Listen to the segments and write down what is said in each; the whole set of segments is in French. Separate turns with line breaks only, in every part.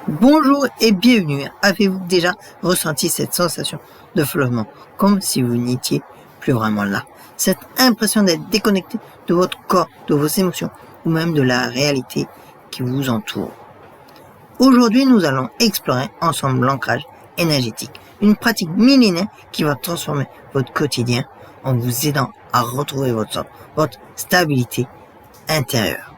Bonjour et bienvenue. Avez-vous déjà ressenti cette sensation de flottement, comme si vous n'étiez plus vraiment là? Cette impression d'être déconnecté de votre corps, de vos émotions ou même de la réalité qui vous entoure. Aujourd'hui, nous allons explorer ensemble l'ancrage énergétique, une pratique millénaire qui va transformer votre quotidien en vous aidant à retrouver votre centre, votre stabilité intérieure.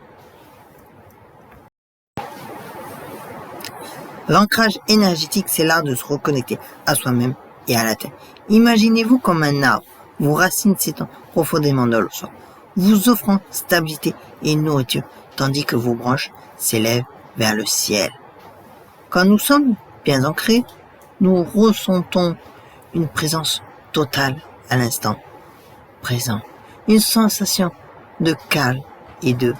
L'ancrage énergétique, c'est l'art de se reconnecter à soi-même et à la terre. Imaginez-vous comme un arbre, vos racines s'étendent profondément dans le sol, vous offrant stabilité et nourriture, tandis que vos branches s'élèvent vers le ciel. Quand nous sommes bien ancrés, nous ressentons une présence totale à l'instant présent, une sensation de calme et de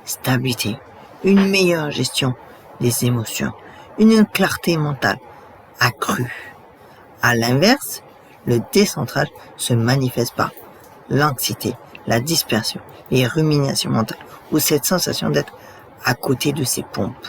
stabilité, une meilleure gestion des émotions, une clarté mentale accrue. À l'inverse, le décentrage se manifeste par l'anxiété, la dispersion, les ruminations mentales ou cette sensation d'être à côté de ses pompes.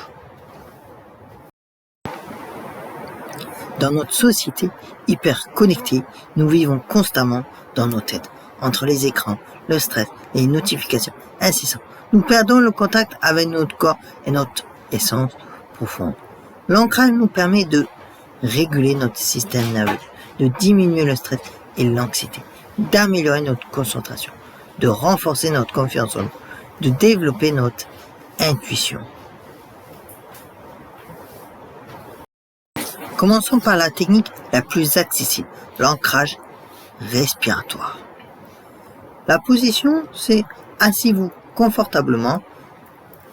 Dans notre société hyper connectée, nous vivons constamment dans nos têtes, entre les écrans, le stress et les notifications incessantes. Nous perdons le contact avec notre corps et notre essence profonde. L'ancrage nous permet de réguler notre système nerveux, de diminuer le stress et l'anxiété, d'améliorer notre concentration, de renforcer notre confiance en nous, de développer notre intuition. Commençons par la technique la plus accessible, l'ancrage respiratoire. La position, c'est asseyez-vous confortablement,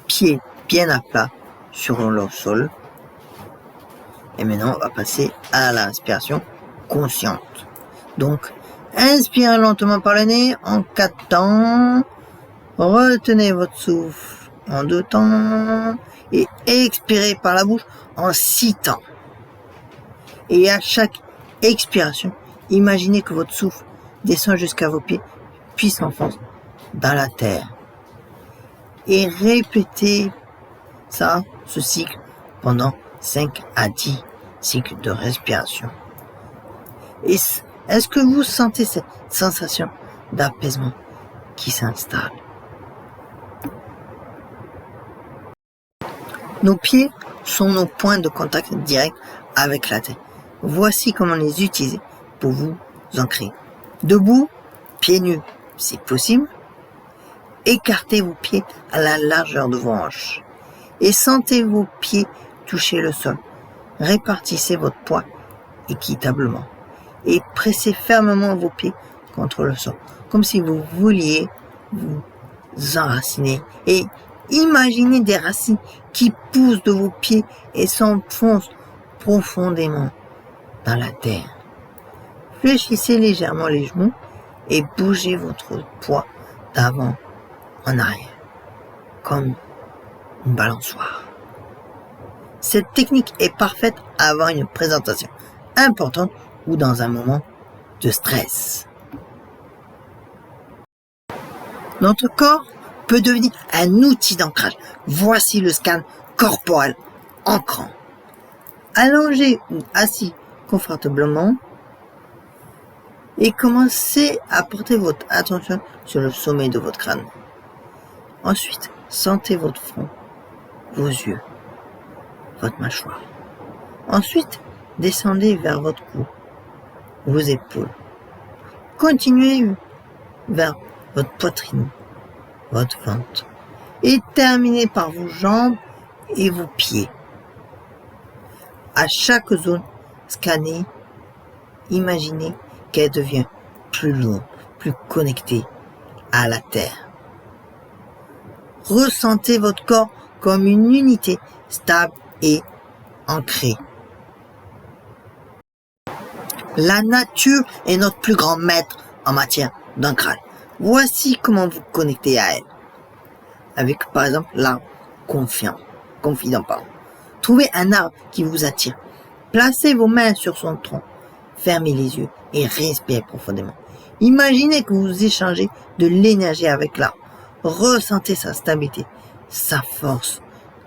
pieds bien à plat sur le sol. Et maintenant, on va passer à la respiration consciente. Donc, inspirez lentement par le nez en 4 temps. Retenez votre souffle en 2 temps. Et expirez par la bouche en 6 temps. Et à chaque expiration, imaginez que votre souffle descend jusqu'à vos pieds, puis s'enfonce dans la terre. Et répétez ça, ce cycle, pendant 5 à 10 cycles de respiration. Et est-ce que vous sentez cette sensation d'apaisement qui s'installe? Nos pieds sont nos points de contact direct avec la terre. Voici comment les utiliser pour vous ancrer. Debout, pieds nus, si possible. Écartez vos pieds à la largeur de vos hanches. Et sentez vos pieds toucher le sol. Répartissez votre poids équitablement. Et pressez fermement vos pieds contre le sol, comme si vous vouliez vous enraciner. Et imaginez des racines qui poussent de vos pieds et s'enfoncent profondément dans la terre. Fléchissez légèrement les genoux et bougez votre poids d'avant en arrière, comme une balançoire. Cette technique est parfaite avant une présentation importante ou dans un moment de stress. Notre corps peut devenir un outil d'ancrage. Voici le scan corporel ancrant. Allongé ou assis confortablement et commencez à porter votre attention sur le sommet de votre crâne. Ensuite, sentez votre front, vos yeux, votre mâchoire. Ensuite, descendez vers votre cou, vos épaules. Continuez vers votre poitrine, votre ventre. Et terminez par vos jambes et vos pieds. À chaque zone scannée, imaginez qu'elle devient plus lourde, plus connectée à la terre. Ressentez votre corps comme une unité stable et ancrée. La nature est notre plus grand maître en matière d'ancrage. Voici comment vous connecter à elle. Avec par exemple l'arbre confident. Trouvez un arbre qui vous attire. Placez vos mains sur son tronc. Fermez les yeux et respirez profondément. Imaginez que vous échangez de l'énergie avec l'arbre. Ressentez sa stabilité, sa force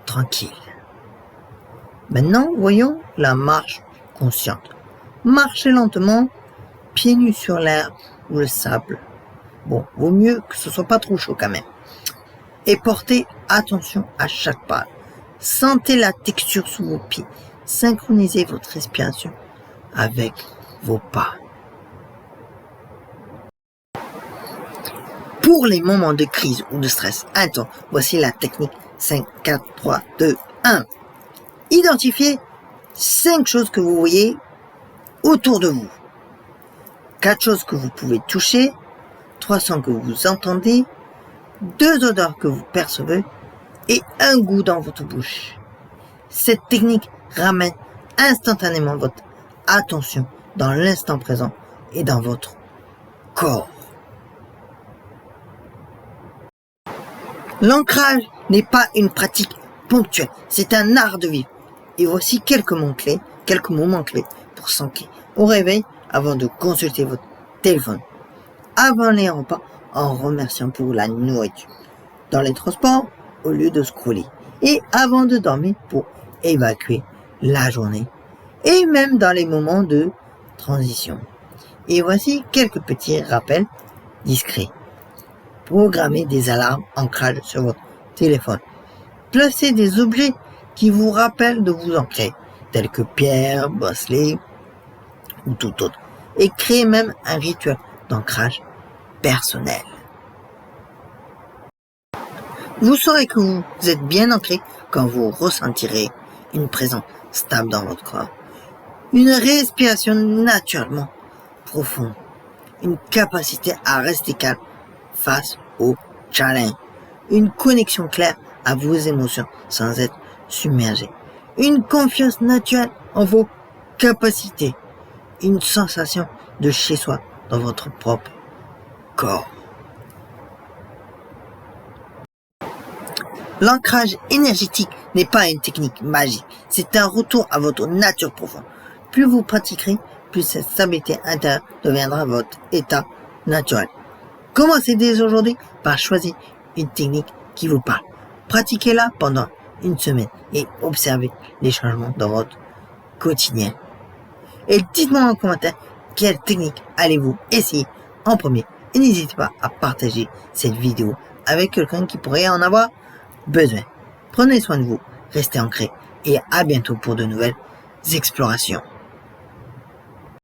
tranquille. Maintenant, voyons la marche consciente. Marchez lentement, pieds nus sur l'herbe ou le sable. Bon, vaut mieux que ce soit pas trop chaud quand même. Et portez attention à chaque pas. Sentez la texture sous vos pieds. Synchronisez votre respiration avec vos pas. Pour les moments de crise ou de stress intense, voici la technique 5, 4, 3, 2, 1. Identifiez 5 choses que vous voyez autour de vous. 4 choses que vous pouvez toucher, 3 sons que vous entendez, 2 odeurs que vous percevez et un goût dans votre bouche. Cette technique ramène instantanément votre attention dans l'instant présent et dans votre corps. L'ancrage n'est pas une pratique ponctuelle, c'est un art de vivre. Et voici quelques moments clés pour s'ancrer au réveil avant de consulter votre téléphone, avant les repas en remerciant pour la nourriture, dans les transports au lieu de scroller, et avant de dormir pour évacuer la journée, et même dans les moments de transition. Et voici quelques petits rappels discrets. Programmez des alarmes ancrage sur votre téléphone. Placez des objets qui vous rappellent de vous ancrer, tels que pierres, bracelets ou tout autre. Et créez même un rituel d'ancrage personnel. Vous saurez que vous êtes bien ancré quand vous ressentirez une présence stable dans votre corps, une respiration naturellement profonde, une capacité à rester calme face au challenge, une connexion claire à vos émotions sans être submergé, une confiance naturelle en vos capacités, une sensation de chez soi dans votre propre corps. L'ancrage énergétique n'est pas une technique magique, c'est un retour à votre nature profonde. Plus vous pratiquerez, plus cette stabilité intérieure deviendra votre état naturel. Commencez dès aujourd'hui par choisir une technique qui vous parle. Pratiquez-la pendant une semaine et observez les changements dans votre quotidien. Et dites-moi en commentaire quelle technique allez-vous essayer en premier. Et n'hésitez pas à partager cette vidéo avec quelqu'un qui pourrait en avoir besoin. Prenez soin de vous, restez ancrés et à bientôt pour de nouvelles explorations.